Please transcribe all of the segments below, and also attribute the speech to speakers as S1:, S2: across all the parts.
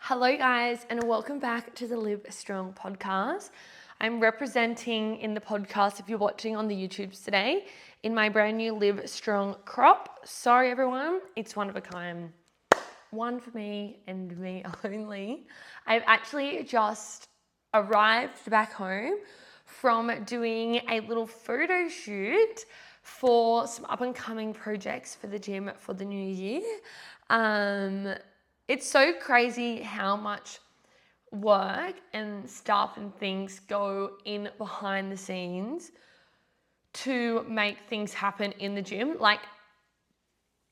S1: Hello, guys, and welcome back to the Live Strong podcast. I'm representing in the podcast, if you're watching on the YouTubes today, in my brand new Live Strong crop. Sorry, everyone, it's one of a kind. One for me and me only. I've actually just arrived back home from doing a little photo shoot for some up and coming projects for the gym for the new year. It's so crazy how much work and stuff and things go in behind the scenes to make things happen in the gym.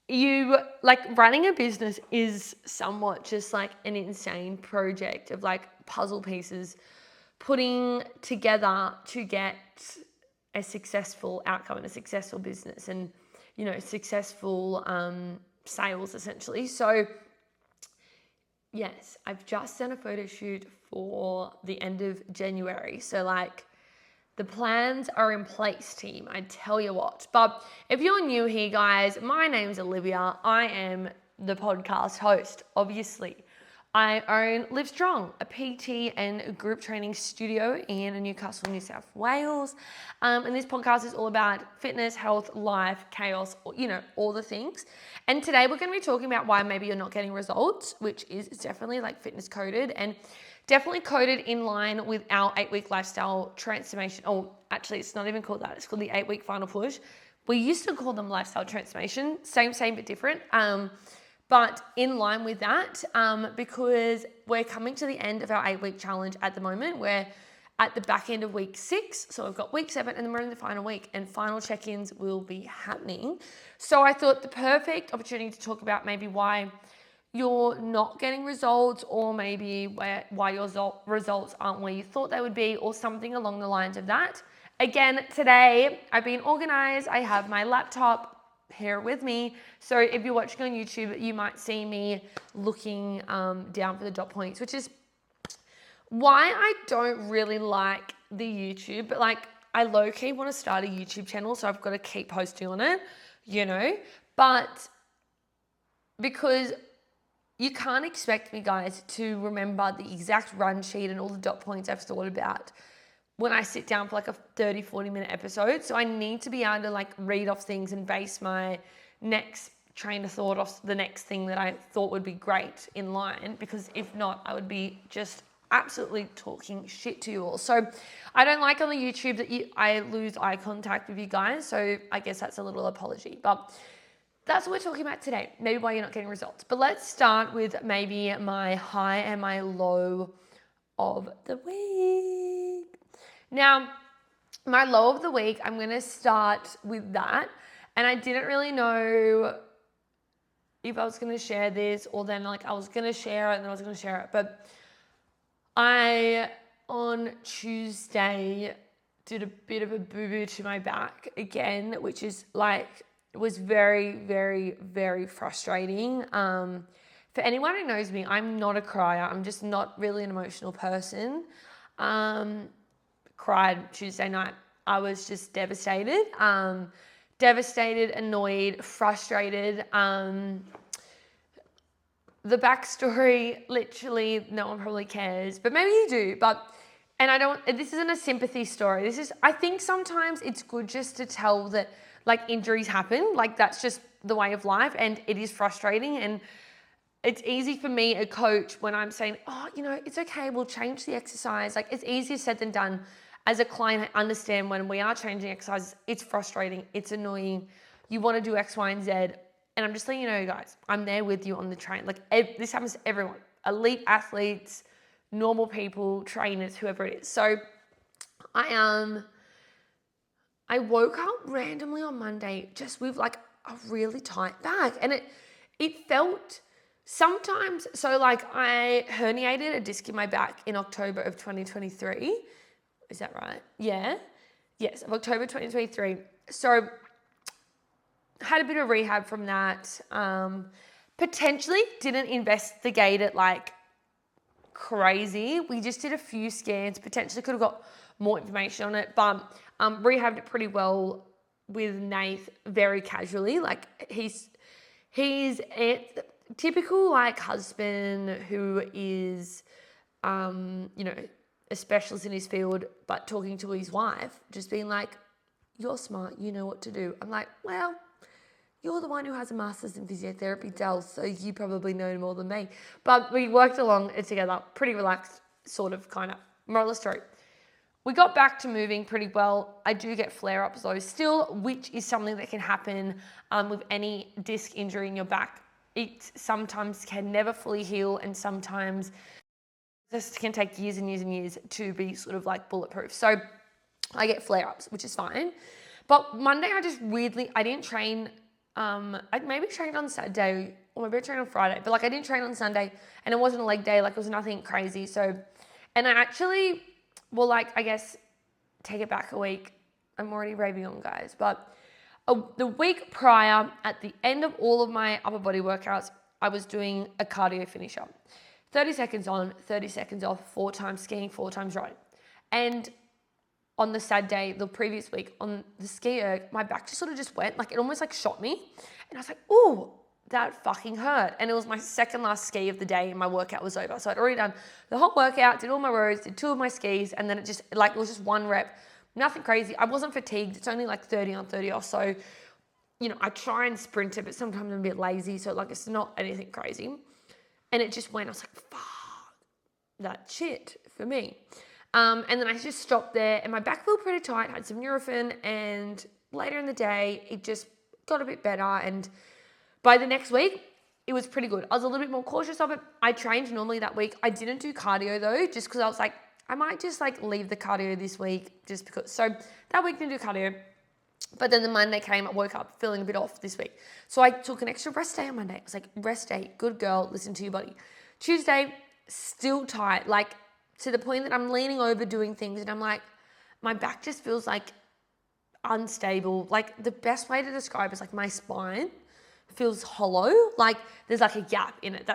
S1: Running a business is somewhat just like an insane project of like puzzle pieces putting together to get a successful outcome and a successful business and, successful sales essentially. So yes, I've just done a photo shoot for the end of January. So the plans are in place, team. I tell you what. But if you're new here, guys, my name's Olivia. I am the podcast host, obviously. I own Live Strong, a PT and group training studio in Newcastle, New South Wales. And this podcast is all about fitness, health, life, chaos, all the things. And today we're going to be talking about why maybe you're not getting results, which is definitely like fitness coded and definitely coded in line with our 8-week lifestyle transformation. Oh, actually, it's not even called that. It's called the 8-week final push. We used to call them lifestyle transformation. Same, but different. But in line with that, because we're coming to the end of our 8-week challenge at the moment. We're at the back end of week 6. So we've got week 7 and then we're in the final week and final check-ins will be happening. So I thought the perfect opportunity to talk about maybe why you're not getting results or maybe why your results aren't where you thought they would be or something along the lines of that. Again, today I've been organized. I have my laptop here with me. So if you're watching on YouTube, you might see me looking down for the dot points, which is why I don't really like the YouTube, but I low-key want to start a YouTube channel, so I've got to keep posting on it, but because you can't expect me, guys, to remember the exact run sheet and all the dot points I've thought about when I sit down for a 30, 40-minute episode. So I need to be able to read off things and base my next train of thought off the next thing that I thought would be great in line, because if not, I would be just absolutely talking shit to you all. So I don't like on the YouTube that I lose eye contact with you guys. So I guess that's a little apology, but that's what we're talking about today. Maybe why you're not getting results. But let's start with maybe my high and my low of the week. Now, my low of the week, I'm going to start with that. And I didn't really know if I was going to share this or then I was going to share it and then I was going to share it. But I, on Tuesday, did a bit of a boo-boo to my back again, which is it was very, very, very frustrating. For anyone who knows me, I'm not a crier. I'm just not really an emotional person. Cried Tuesday night. I was just devastated. Devastated, annoyed, frustrated. The backstory, literally, no one probably cares, but maybe you do. This isn't a sympathy story. I think sometimes it's good just to tell that injuries happen. That's just the way of life and it is frustrating. And it's easy for me, a coach, when I'm saying, it's okay, we'll change the exercise. It's easier said than done. As a client, I understand when we are changing exercises, it's frustrating, it's annoying. You want to do X, Y, and Z. And I'm just letting you know, guys, I'm there with you on the train. This happens to everyone. Elite athletes, normal people, trainers, whoever it is. So I woke up randomly on Monday just with a really tight back. And it felt sometimes, so I herniated a disc in my back in October of 2023. Is that right? Yeah. Yes, of October 2023. So had a bit of rehab from that. Potentially didn't investigate it crazy. We just did a few scans. Potentially could have got more information on it, but rehabbed it pretty well with Nath very casually. typical like husband who is, you know, a specialist in his field, but talking to his wife, just being like, you're smart, you know what to do. I'm like, well, you're the one who has a master's in physiotherapy, Del, so you probably know more than me. But we worked along it together, pretty relaxed, sort of, kind of. Moral of the story. We got back to moving pretty well. I do get flare-ups though still, which is something that can happen with any disc injury in your back. It sometimes can never fully heal, and sometimes this can take years and years and years to be sort of like bulletproof. So I get flare-ups, which is fine. But Monday I just weirdly, I didn't train. I maybe trained on Saturday or maybe I trained on Friday, but like I didn't train on Sunday and it wasn't a leg day, like it was nothing crazy. So, and I actually, well, like I guess take it back a week. I'm already raving on, guys, but the week prior, at the end of all of my upper body workouts, I was doing a cardio finisher. 30 seconds on, 30 seconds off, 4 times skiing, 4 times riding. And on the sad day, the previous week, on the ski erg, my back just sort of just went, like it almost like shot me. And I was like, ooh, that fucking hurt. And it was my second last ski of the day and my workout was over. So I'd already done the whole workout, did all my rows, did 2 of my skis, and then it just, like, it was just 1 rep. Nothing crazy. I wasn't fatigued. It's only like 30 on, 30 off. So, you know, I try and sprint it, but sometimes I'm a bit lazy. So like, it's not anything crazy. And it just went, I was like, fuck, that shit for me. And then I just stopped there and my back felt pretty tight. I had some Nurofen, and later in the day, it just got a bit better. And by the next week, it was pretty good. I was a little bit more cautious of it. I trained normally that week. I didn't do cardio though, just because I was like, I might just like leave the cardio this week just because. So that week didn't do cardio. But then the Monday came, I woke up feeling a bit off this week. So I took an extra rest day on Monday. I was like, rest day, good girl, listen to your body. Tuesday, still tight, like to the point that I'm leaning over doing things and I'm like, my back just feels like unstable. Like the best way to describe it is like my spine feels hollow. Like there's like a gap in it.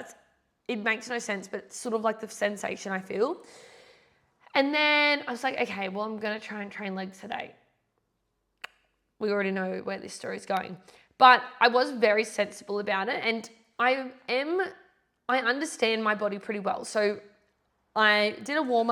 S1: It makes no sense, but it's sort of like the sensation I feel. And then I was like, okay, well, I'm going to try and train legs today. We already know where this story is going. But I was very sensible about it, and I understand my body pretty well. So I did a warmed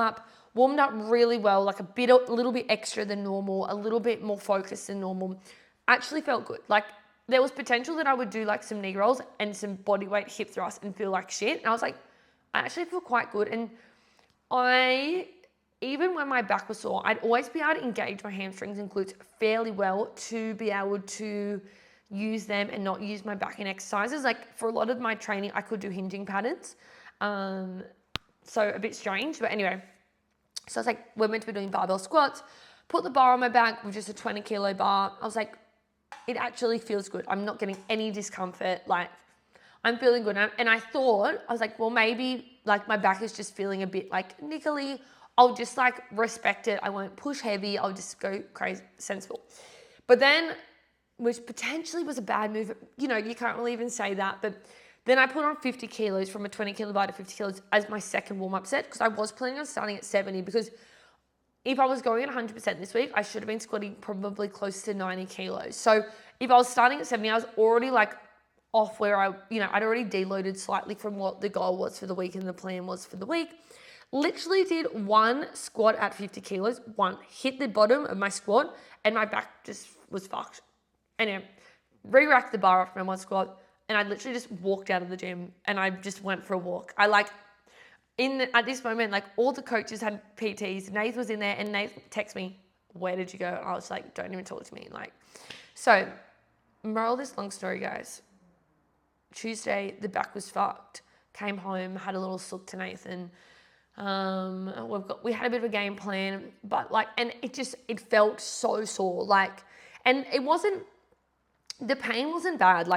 S1: up really well, like a little bit extra than normal, a little bit more focused than normal. Actually felt good. Like there was potential that I would do like some knee rolls and some body weight hip thrusts and feel like shit. And I was like, I actually feel quite good. And even when my back was sore, I'd always be able to engage my hamstrings and glutes fairly well to be able to use them and not use my back in exercises. Like for a lot of my training, I could do hinging patterns. So a bit strange, but anyway. So I was like, we're meant to be doing barbell squats. Put the bar on my back with just a 20 kilo bar. I was like, it actually feels good. I'm not getting any discomfort. Like I'm feeling good. And I was like, well, maybe like my back is just feeling a bit like niggly. I'll just like respect it. I won't push heavy. I'll just go crazy, sensible. But then, which potentially was a bad move, you know, you can't really even say that, but then I put on 50 kilos from a 20 kilo bar to 50 kilos as my second warm-up set, because I was planning on starting at 70, because if I was going at 100% this week, I should have been squatting probably close to 90 kilos. So if I was starting at 70, I was already like off where I'd already deloaded slightly from what the goal was for the week and the plan was for the week. Literally did 1 squat at 50 kilos, hit the bottom of my squat, and my back just was fucked. Anyway, re-racked the bar off my 1 squat, and I literally just walked out of the gym and I just went for a walk. At this moment, like all the coaches had PTs, Nath was in there, and Nath texted me, where did you go? And I was like, don't even talk to me. So moral of this long story, guys. Tuesday, the back was fucked. Came home, had a little sook to Nathan. We had a bit of a game plan, but and it felt so sore. And the pain wasn't bad.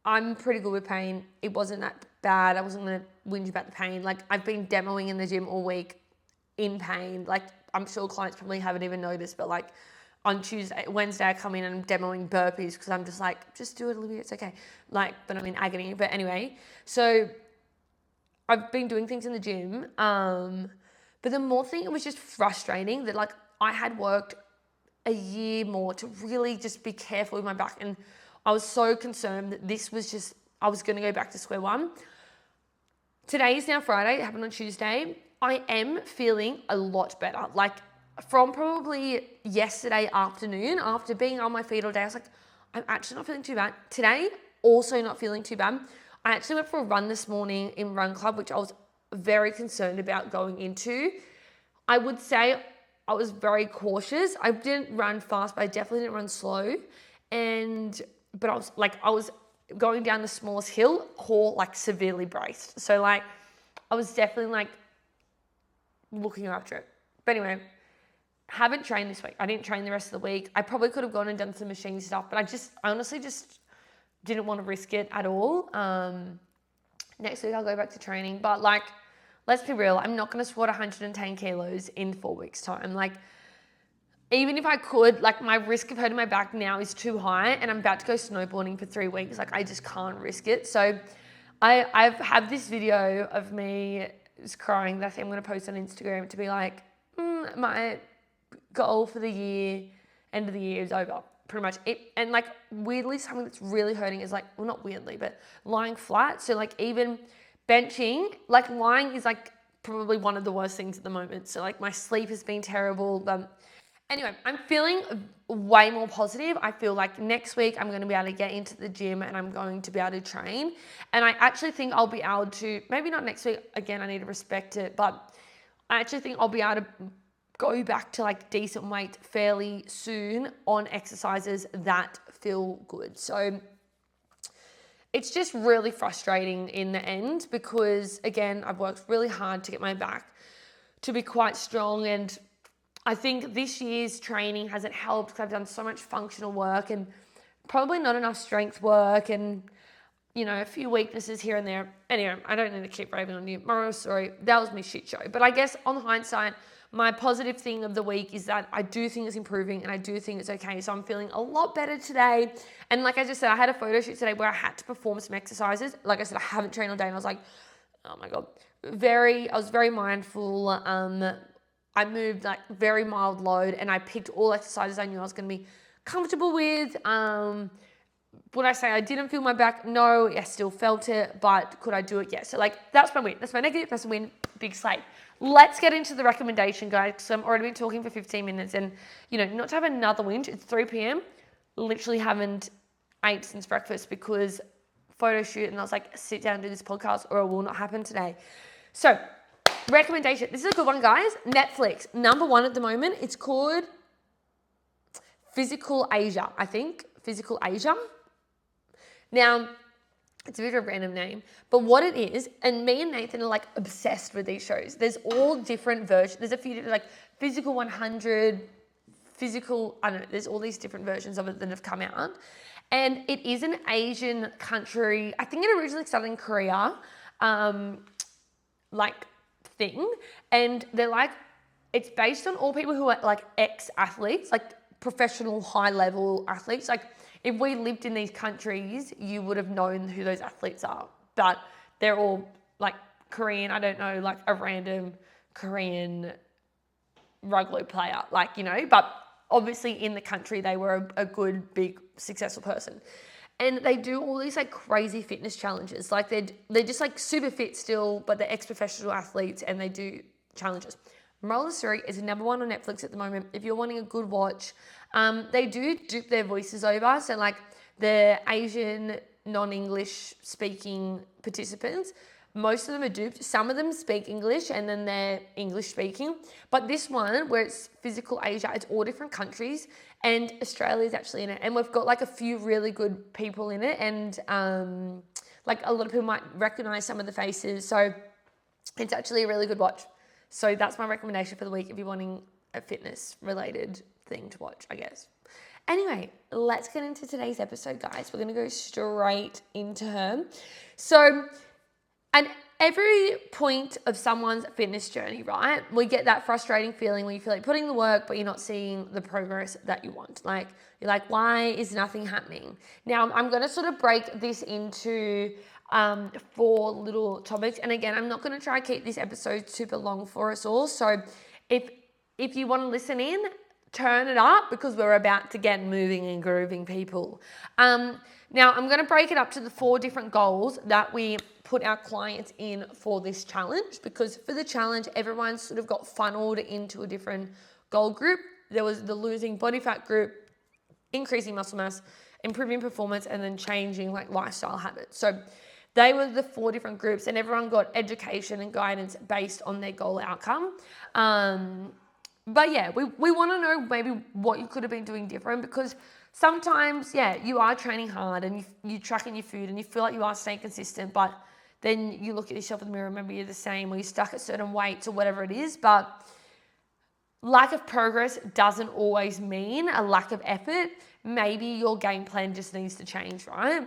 S1: I'm pretty good with pain. It wasn't that bad. I wasn't going to whinge about the pain. I've been demoing in the gym all week in pain. I'm sure clients probably haven't even noticed, but on Wednesday, I come in and I'm demoing burpees because I'm just just do it, Olivia, it's okay. But I'm in agony. But anyway, so I've been doing things in the gym. But the more thing, it was just frustrating that I had worked a year more to really just be careful with my back. And I was so concerned that this was just I was going to go back to square one. Today is now Friday. It happened on Tuesday. I am feeling a lot better. Like from probably yesterday afternoon, after being on my feet all day, I was like, I'm actually not feeling too bad. Today, also not feeling too bad. I actually went for a run this morning in Run Club, which I was very concerned about going into. I would say I was very cautious. I didn't run fast, but I definitely didn't run slow. But I was going down the smallest hill, core like severely braced. So like I was definitely like looking after it. But anyway, haven't trained this week. I didn't train the rest of the week. I probably could have gone and done some machine stuff, but I honestly just didn't want to risk it at all. Next week I'll go back to training, but like, let's be real. I'm not going to squat 110 kilos in 4 weeks time. Like, even if I could, like my risk of hurting my back now is too high, and I'm about to go snowboarding for 3 weeks. Like I just can't risk it. So I've had this video of me just crying that I think I'm going to post on Instagram to be like, my goal for the year, end of the year is over. Pretty much it. And like weirdly, something that's really hurting is like, well, not weirdly, but lying flat. So like even benching, like lying is like probably one of the worst things at the moment. So like my sleep has been terrible. Anyway, I'm feeling way more positive. I feel like next week I'm going to be able to get into the gym and I'm going to be able to train. And I actually think I'll be able to, maybe not next week, again, I need to respect it, but I actually think I'll be able to go back to like decent weight fairly soon on exercises that feel good. So it's just really frustrating in the end because, again, I've worked really hard to get my back to be quite strong, and I think this year's training hasn't helped because I've done so much functional work and probably not enough strength work and, you know, a few weaknesses here and there. Anyway, I don't need to keep raving on you. Moral story, that was my shit show. But I guess on hindsight, my positive thing of the week is that I do think it's improving and I do think it's okay. So I'm feeling a lot better today. And like I just said, I had a photo shoot today where I had to perform some exercises. Like I said, I haven't trained all day and I was like, oh my God, I was very mindful. I moved like very mild load and I picked all exercises I knew I was going to be comfortable with. Would I say I didn't feel my back? No, I still felt it, but could I do it? Yes. So like, that's my win. That's my negative. That's a win. Big slate. Let's get into the recommendation, guys. So I've already been talking for 15 minutes and, you know, not to have another whinge. It's 3 p.m. Literally haven't ate since breakfast because photo shoot and I was like, sit down and do this podcast or it will not happen today. So recommendation. This is a good one, guys. Netflix. #1 at the moment. It's called Physical Asia, I think. Physical Asia. Now, it's a bit of a random name, but what it is, and me and Nathan are like obsessed with these shows. There's all different versions. There's a few different, like Physical 100, Physical, I don't know, there's all these different versions of it that have come out. And it is an Asian country. I think it originally started in Korea, like thing. And they're like, it's based on all people who are like ex-athletes, like professional high-level athletes. Like if we lived in these countries, you would have known who those athletes are. But they're all like Korean, I don't know, like a random Korean rugby player, like, you know, but obviously in the country they were a good, big, successful person. And they do all these like crazy fitness challenges. Like they're just like super fit still, but they're ex-professional athletes and they do challenges. Moral of the story is #1 on Netflix at the moment. If you're wanting a good watch, they do dupe their voices over. So like the Asian non-English speaking participants, most of them are duped. Some of them speak English and then they're English speaking. But this one, where it's Physical Asia, it's all different countries and Australia's actually in it. And we've got like a few really good people in it. And like a lot of people might recognize some of the faces. So it's actually a really good watch. So that's my recommendation for the week if you're wanting a fitness related thing to watch, I guess. Anyway, let's get into today's episode, guys. We're going to go straight into her. So at every point of someone's fitness journey, right, we get that frustrating feeling when you feel like putting the work, but you're not seeing the progress that you want. Like, you're like, why is nothing happening? Now, I'm going to sort of break this into 4 little topics. And again, I'm not going to try to keep this episode super long for us all. So if you want to listen in, turn it up because we're about to get moving and grooving, people. Now, I'm going to break it up to the 4 different goals that we put our clients in for this challenge, because for the challenge, everyone sort of got funneled into a different goal group. There was the losing body fat group, increasing muscle mass, improving performance, and then changing like lifestyle habits. So they were the 4 different groups, and everyone got education and guidance based on their goal outcome. But yeah, we want to know maybe what you could have been doing different, because sometimes, yeah, you are training hard and you're tracking your food and you feel like you are staying consistent, but then you look at yourself in the mirror and maybe you're the same, or you're stuck at certain weights or whatever it is. But lack of progress doesn't always mean a lack of effort. Maybe your game plan just needs to change, right?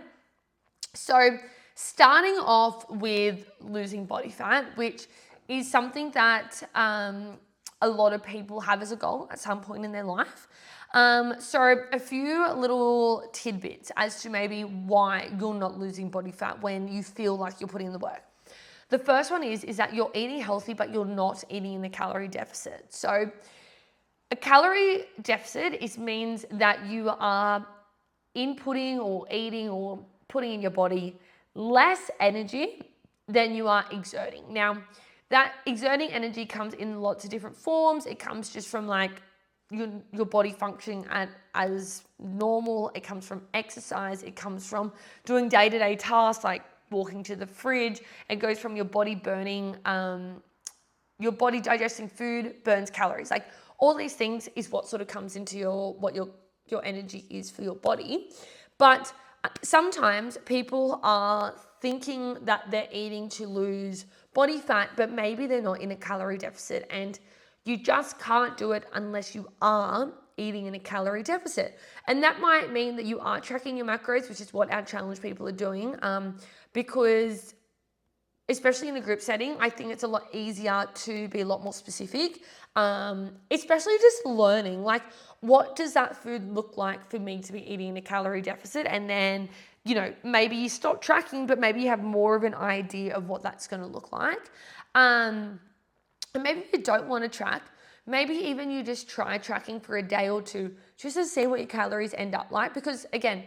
S1: So starting off with losing body fat, which is something that a lot of people have as a goal at some point in their life. So a few little tidbits as to maybe why you're not losing body fat when you feel like you're putting in the work. The first one is that you're eating healthy, but you're not eating in a calorie deficit. So a calorie deficit means that you are inputting or eating or putting in your body less energy than you are exerting. Now, that exerting energy comes in lots of different forms. It comes just from like your body functioning as normal. It comes from exercise. It comes from doing day-to-day tasks like walking to the fridge. It goes from your body burning, your body digesting food burns calories. Like all these things is what sort of comes into what your energy is for your body. But sometimes people are thinking that they're eating to lose body fat, but maybe they're not in a calorie deficit, and you just can't do it unless you are eating in a calorie deficit. And that might mean that you are tracking your macros, which is what our challenge people are doing, because especially in a group setting, I think it's a lot easier to be a lot more specific, especially just learning, like, what does that food look like for me to be eating in a calorie deficit? And then, maybe you stop tracking, but maybe you have more of an idea of what that's going to look like. And maybe you don't want to track. Maybe even you just try tracking for a day or two just to see what your calories end up like. Because again,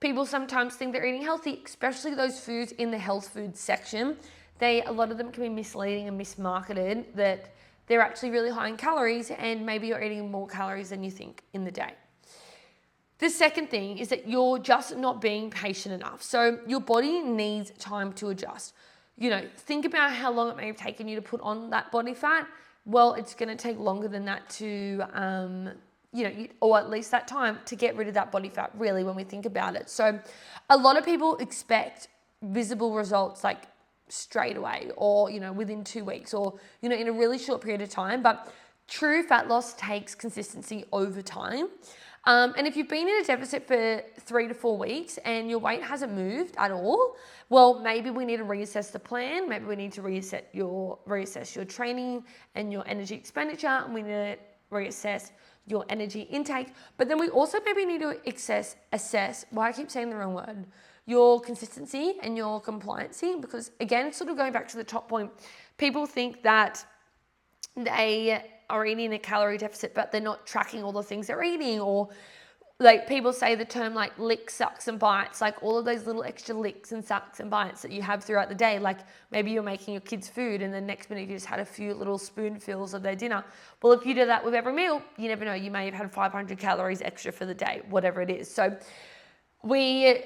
S1: people sometimes think they're eating healthy, especially those foods in the health food section. A lot of them can be misleading and mismarketed that they're actually really high in calories, and maybe you're eating more calories than you think in the day. The second thing is that you're just not being patient enough. So your body needs time to adjust. Think about how long it may have taken you to put on that body fat. Well, it's going to take longer than that to, or at least that time to get rid of that body fat, really, when we think about it. So a lot of people expect visible results like straight away, or, within 2 weeks, or, in a really short period of time. But true fat loss takes consistency over time. And if you've been in a deficit for 3 to 4 weeks and your weight hasn't moved at all, well, maybe we need to reassess the plan. Maybe we need to reassess your training and your energy expenditure, and we need to reassess your energy intake. But then we also maybe need to assess, why I keep saying the wrong word, your consistency and your compliancy, because again, sort of going back to the top point, people think that they are eating a calorie deficit, but they're not tracking all the things they're eating, or like people say the term like licks, sucks and bites, like all of those little extra licks and sucks and bites that you have throughout the day. Like maybe you're making your kids food and the next minute you just had a few little spoonfuls of their dinner. Well, if you do that with every meal, you never know, you may have had 500 calories extra for the day, whatever it is. So we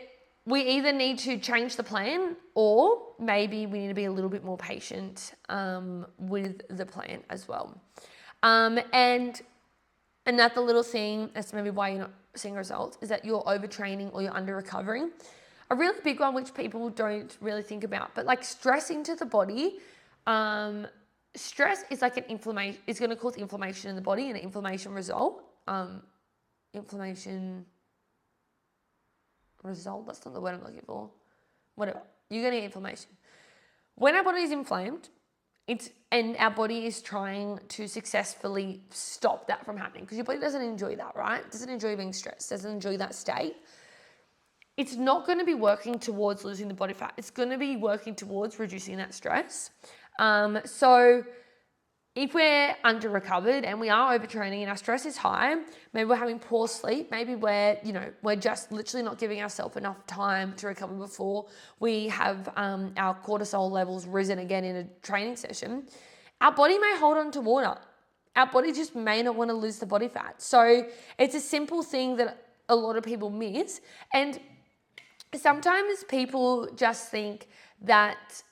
S1: either need to change the plan, or maybe we need to be a little bit more patient with the plan as well. And another little thing, that's maybe why you're not seeing results, is that you're overtraining or you're under recovering. A really big one, which people don't really think about, but like stress into the body, stress is like an inflammation, it's going to cause inflammation in the body, and an inflammation result, that's not the word I'm looking for. Whatever, you're going to get inflammation. When our body is inflamed, and our body is trying to successfully stop that from happening, because your body doesn't enjoy that, right? It doesn't enjoy being stressed, doesn't enjoy that state. It's not going to be working towards losing the body fat. It's going to be working towards reducing that stress. So if we're under recovered and we are overtraining and our stress is high, maybe we're having poor sleep, maybe we're just literally not giving ourselves enough time to recover before we have our cortisol levels risen again in a training session, our body may hold on to water. Our body just may not want to lose the body fat. So it's a simple thing that a lot of people miss. And sometimes people just think that,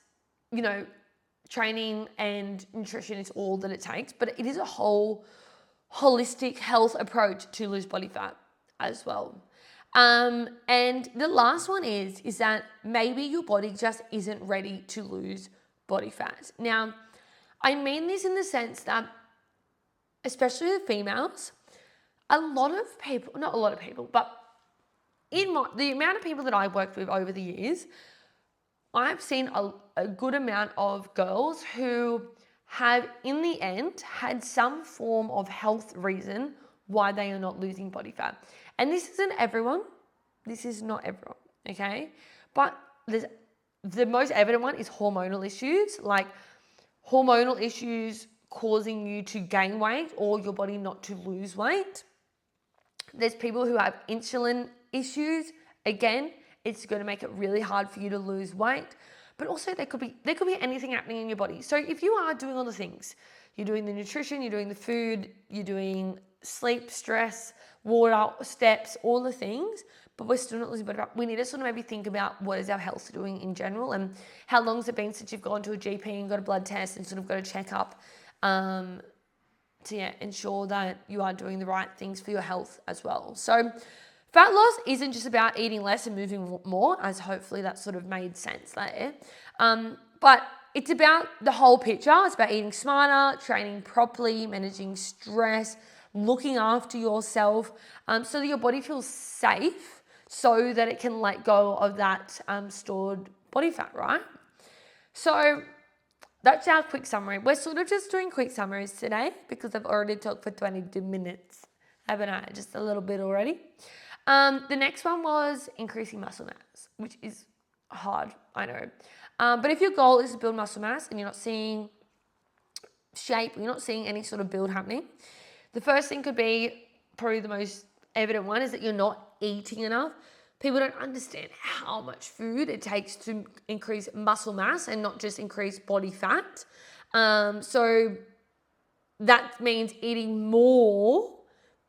S1: training and nutrition is all that it takes, but it is a whole holistic health approach to lose body fat as well. And the last one is that maybe your body just isn't ready to lose body fat. Now, I mean this in the sense that, especially with females, not a lot of people, but the amount of people that I've worked with over the years, I've seen a good amount of girls who have, in the end, had some form of health reason why they are not losing body fat. And this isn't everyone. This is not everyone, okay? But the most evident one is hormonal issues, like hormonal issues causing you to gain weight or your body not to lose weight. There's people who have insulin issues. Again, it's going to make it really hard for you to lose weight. But also there could be anything happening in your body. So if you are doing all the things, you're doing the nutrition, you're doing the food, you're doing sleep, stress, water, steps, all the things, but we're still not losing body fat, we need to sort of maybe think about what is our health doing in general and how long has it been since you've gone to a GP and got a blood test and sort of got a checkup to ensure that you are doing the right things for your health as well. So fat loss isn't just about eating less and moving more, as hopefully that sort of made sense there. But it's about the whole picture. It's about eating smarter, training properly, managing stress, looking after yourself, so that your body feels safe, so that it can let go of that stored body fat, right? So that's our quick summary. We're sort of just doing quick summaries today because I've already talked for 22 minutes, haven't I? Just a little bit already. The next one was increasing muscle mass, which is hard, I know. But if your goal is to build muscle mass and you're not seeing shape, you're not seeing any sort of build happening, the first thing could be, probably the most evident one, is that you're not eating enough. People don't understand how much food it takes to increase muscle mass and not just increase body fat. So that means eating more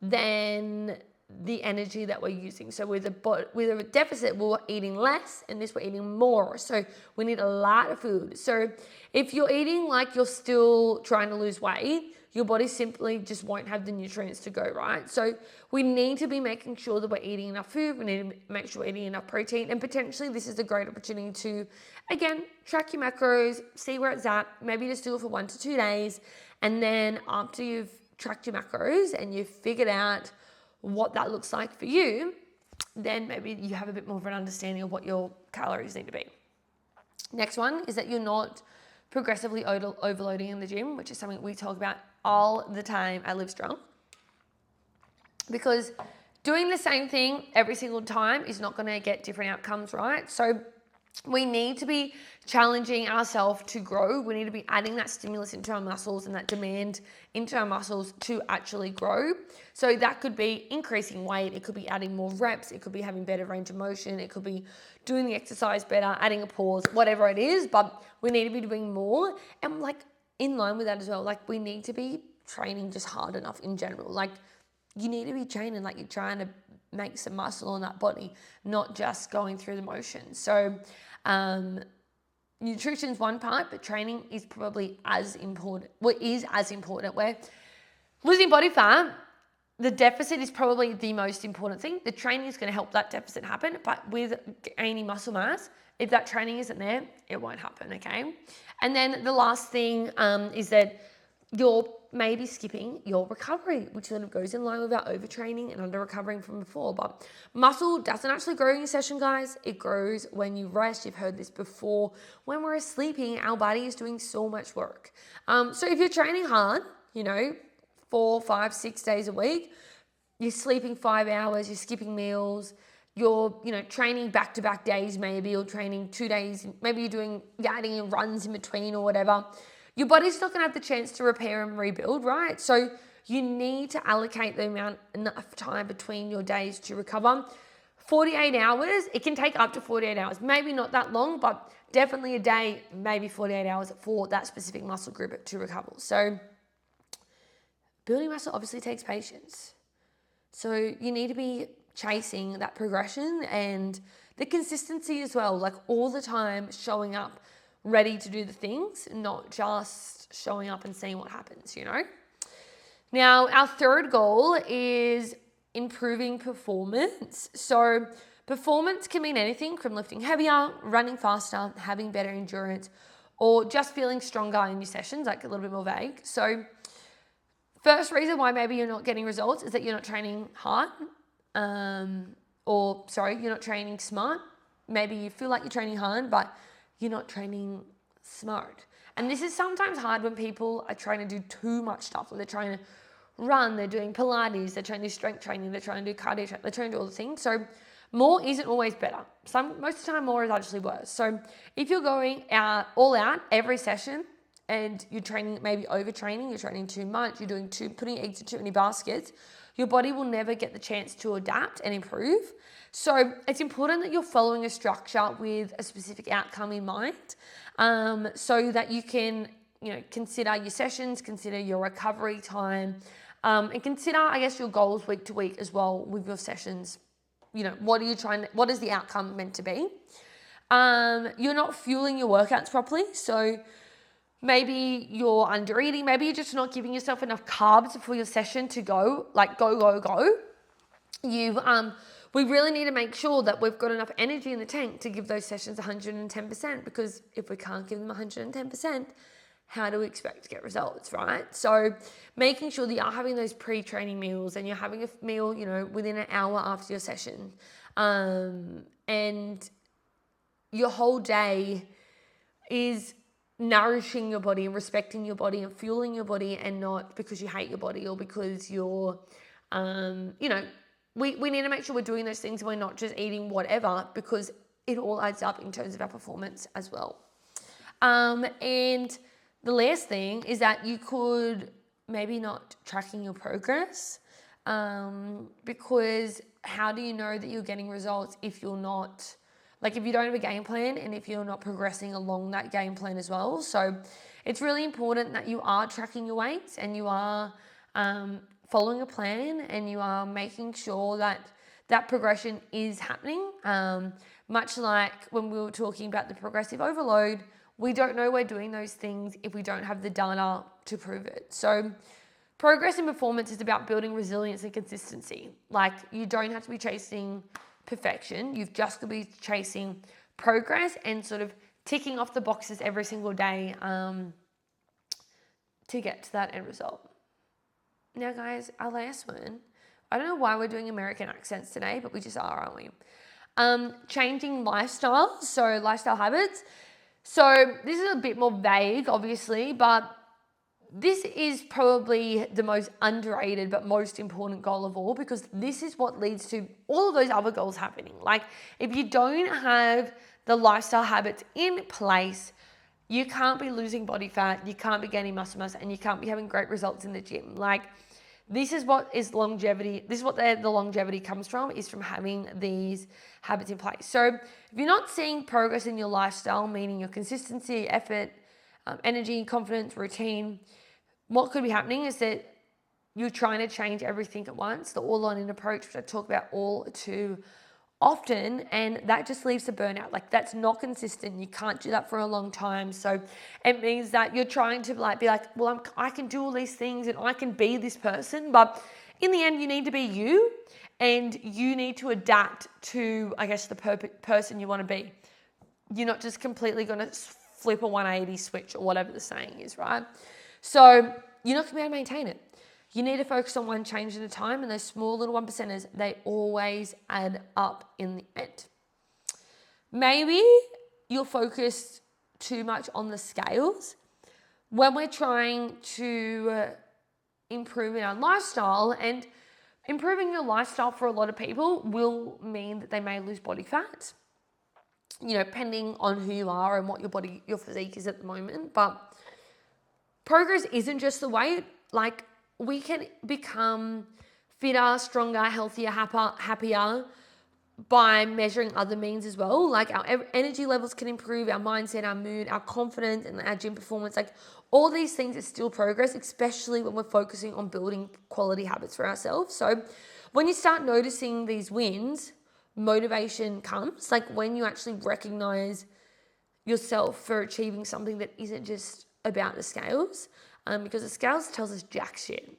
S1: than the energy that we're using. So with a deficit, we're eating less, and this we're eating more. So we need a lot of food. So if you're eating like you're still trying to lose weight, your body simply just won't have the nutrients to go, right? So we need to be making sure that we're eating enough food. We need to make sure we're eating enough protein, and potentially this is a great opportunity to, again, track your macros, see where it's at, maybe just do it for 1 to 2 days. And then after you've tracked your macros and you've figured out what that looks like for you, then maybe you have a bit more of an understanding of what your calories need to be. Next one is that you're not progressively overloading in the gym, which is something we talk about all the time at Livestrong. Because doing the same thing every single time is not going to get different outcomes, right? So we need to be challenging ourselves to grow. We need to be adding that stimulus into our muscles and that demand into our muscles to actually grow. So that could be increasing weight. It could be adding more reps. It could be having better range of motion. It could be doing the exercise better, adding a pause, whatever it is. But we need to be doing more. And like in line with that as well, like we need to be training just hard enough in general. Like you need to be training like you're trying to make some muscle on that body, not just going through the motions. So nutrition is one part, but training is probably as important. Where losing body fat, the deficit is probably the most important thing. The training is going to help that deficit happen, but with gaining muscle mass, if that training isn't there, it won't happen, okay? And then the last thing is that you're maybe skipping your recovery, which sort of goes in line with our overtraining and under recovering from before. But muscle doesn't actually grow in your session, guys. It grows when you rest. You've heard this before. When we're sleeping, our body is doing so much work. So if you're training hard, 4, 5, 6 days a week, you're sleeping 5 hours, you're skipping meals, you're, training back-to-back days maybe, or training 2 days, maybe you're adding in runs in between or whatever. your body's not going to have the chance to repair and rebuild, right? So you need to allocate enough time between your days to recover. 48 hours, it can take up to 48 hours. Maybe not that long, but definitely a day, maybe 48 hours for that specific muscle group to recover. So building muscle obviously takes patience. So you need to be chasing that progression and the consistency as well, like all the time showing up ready to do the things, not just showing up and seeing what happens, you know? Now, our third goal is improving performance. So performance can mean anything from lifting heavier, running faster, having better endurance, or just feeling stronger in your sessions, like a little bit more vague. So first reason why maybe you're not getting results is that you're not training hard, you're not training smart. Maybe you feel like you're training hard, but you're not training smart. And this is sometimes hard when people are trying to do too much stuff. They're trying to run, they're doing Pilates, they're trying to do strength training, they're trying to do cardio, they're trying to do all the things. So more isn't always better. Most of the time, more is actually worse. So if you're going all out every session and you're training, maybe overtraining, you're training too much, putting eggs in too many baskets, your body will never get the chance to adapt and improve. So it's important that you're following a structure with a specific outcome in mind, so that you can, consider your sessions, consider your recovery time, and consider, I guess, your goals week to week as well with your sessions. What is the outcome meant to be? You're not fueling your workouts properly. So maybe you're under eating, maybe you're just not giving yourself enough carbs for your session to go. We really need to make sure that we've got enough energy in the tank to give those sessions 110%, because if we can't give them 110%, how do we expect to get results, right? So making sure that you're having those pre-training meals and you're having a meal, within an hour after your session. And your whole day is nourishing your body and respecting your body and fueling your body, and not because you hate your body or because you're, we need to make sure we're doing those things and we're not just eating whatever, because it all adds up in terms of our performance as well. And the last thing is that you could maybe not tracking your progress, because how do you know that you're getting results if you're not, if you don't have a game plan and if you're not progressing along that game plan as well? So it's really important that you are tracking your weights and you are following a plan and you are making sure that progression is happening. Much like when we were talking about the progressive overload, we don't know we're doing those things if we don't have the data to prove it. So progress in performance is about building resilience and consistency. You don't have to be chasing perfection. You've just got to be chasing progress and sort of ticking off the boxes every single day to get to that end result. Now, guys, our last one, I don't know why we're doing American accents today, but we just are, aren't we? Changing lifestyle, so lifestyle habits. So this is a bit more vague, obviously, but this is probably the most underrated but most important goal of all, because this is what leads to all of those other goals happening. If you don't have the lifestyle habits in place, you can't be losing body fat, you can't be gaining muscle mass, and you can't be having great results in the gym. This is what is longevity. This is what the longevity comes from, is from having these habits in place. So if you're not seeing progress in your lifestyle, meaning your consistency, effort, energy, confidence, routine, what could be happening is that you're trying to change everything at once, the all-in approach, which I talk about all too often, and that just leads to burnout. That's not consistent. You can't do that for a long time. So it means that you're trying to be well, I can do all these things and I can be this person, but in the end, you need to be you, and you need to adapt to, I guess, the person you want to be. You're not just completely going to flip a 180 switch or whatever the saying is, right? So you're not going to be able to maintain it. You need to focus on one change at a time, and those small little 1%ers, they always add up in the end. Maybe you're focused too much on the scales. When we're trying to improve in our lifestyle, and improving your lifestyle for a lot of people will mean that they may lose body fat, depending on who you are and what your physique is at the moment. But progress isn't just the weight. Like, we can become fitter, stronger, healthier, happier by measuring other means as well. Like, our energy levels can improve, our mindset, our mood, our confidence, and our gym performance. Like, all these things is still progress, especially when we're focusing on building quality habits for ourselves. So when you start noticing these wins, motivation comes. Like, when you actually recognize yourself for achieving something that isn't just about the scales, because the scales tells us jack shit.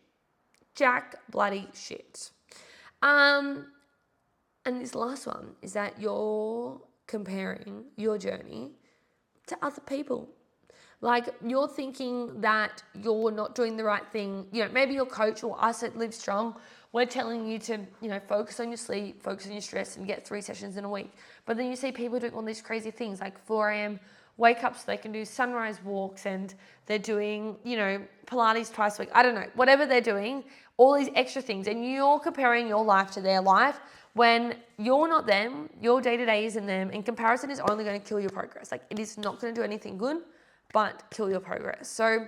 S1: Jack bloody shit. And this last one is that you're comparing your journey to other people. Like, you're thinking that you're not doing the right thing. You know, maybe your coach or us at Live Strong, we're telling you to, focus on your sleep, focus on your stress, and get 3 sessions in a week. But then you see people doing all these crazy things like 4 a.m. wake up so they can do sunrise walks, and they're doing, Pilates twice a week. I don't know, whatever they're doing, all these extra things. And you're comparing your life to their life when you're not them, your day-to-day isn't them, and comparison is only going to kill your progress. Like, it is not going to do anything good, but kill your progress. So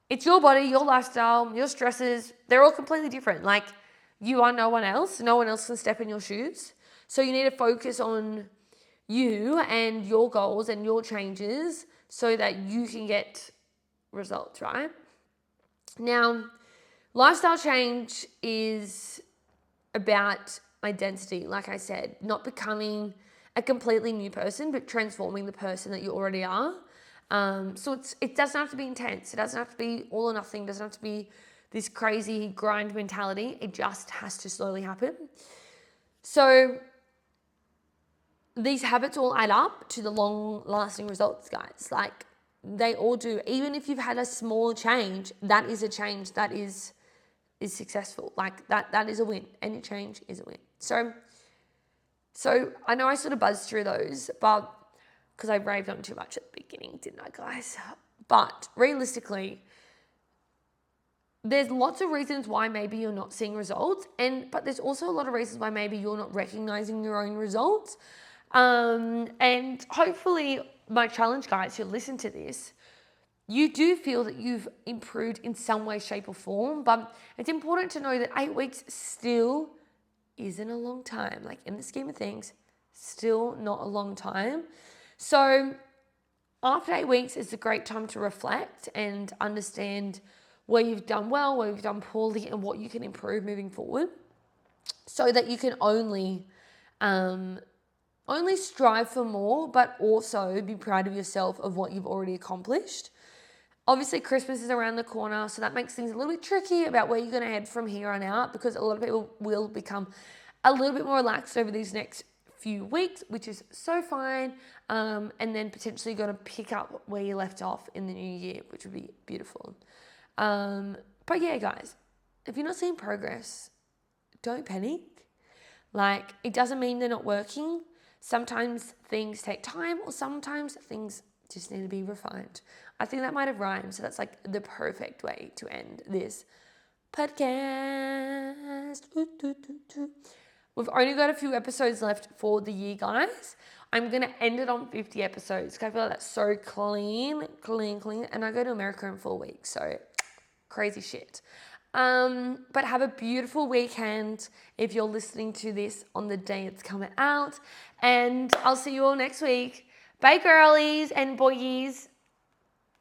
S1: it's your body, your lifestyle, your stresses, they're all completely different. Like, you are no one else. No one else can step in your shoes. So you need to focus on you and your goals and your changes so that you can get results, right? Now, lifestyle change is about identity, like I said, not becoming a completely new person, but transforming the person that you already are. So it doesn't have to be intense. It doesn't have to be all or nothing. It doesn't have to be this crazy grind mentality. It just has to slowly happen. So these habits all add up to the long-lasting results, guys. Like, they all do. Even if you've had a small change, that is a change that is successful. Like, that is a win. Any change is a win. So I know I sort of buzzed through those, but because I raved on too much at the beginning, didn't I, guys? But realistically, there's lots of reasons why maybe you're not seeing results, but there's also a lot of reasons why maybe you're not recognizing your own results. And hopefully my challenge, guys, who listen to this, you do feel that you've improved in some way, shape or form, but it's important to know that 8 weeks still isn't a long time. Like, in the scheme of things, still not a long time. So after 8 weeks is a great time to reflect and understand where you've done well, where you've done poorly, and what you can improve moving forward, so that you can only strive for more, but also be proud of yourself of what you've already accomplished. Obviously, Christmas is around the corner, so that makes things a little bit tricky about where you're going to head from here on out, because a lot of people will become a little bit more relaxed over these next few weeks, which is so fine, and then potentially going to pick up where you left off in the new year, which would be beautiful. But yeah, guys, if you're not seeing progress, don't panic. Like, it doesn't mean they're not working. Sometimes things take time, or sometimes things just need to be refined. I think that might have rhymed, so that's like the perfect way to end this podcast. We've only got a few episodes left for the year, guys. I'm going to end it on 50 episodes because I feel like that's so clean. And I go to America in 4 weeks, so crazy shit. But have a beautiful weekend if you're listening to this on the day it's coming out. And I'll see you all next week. Bye, girlies and boyies.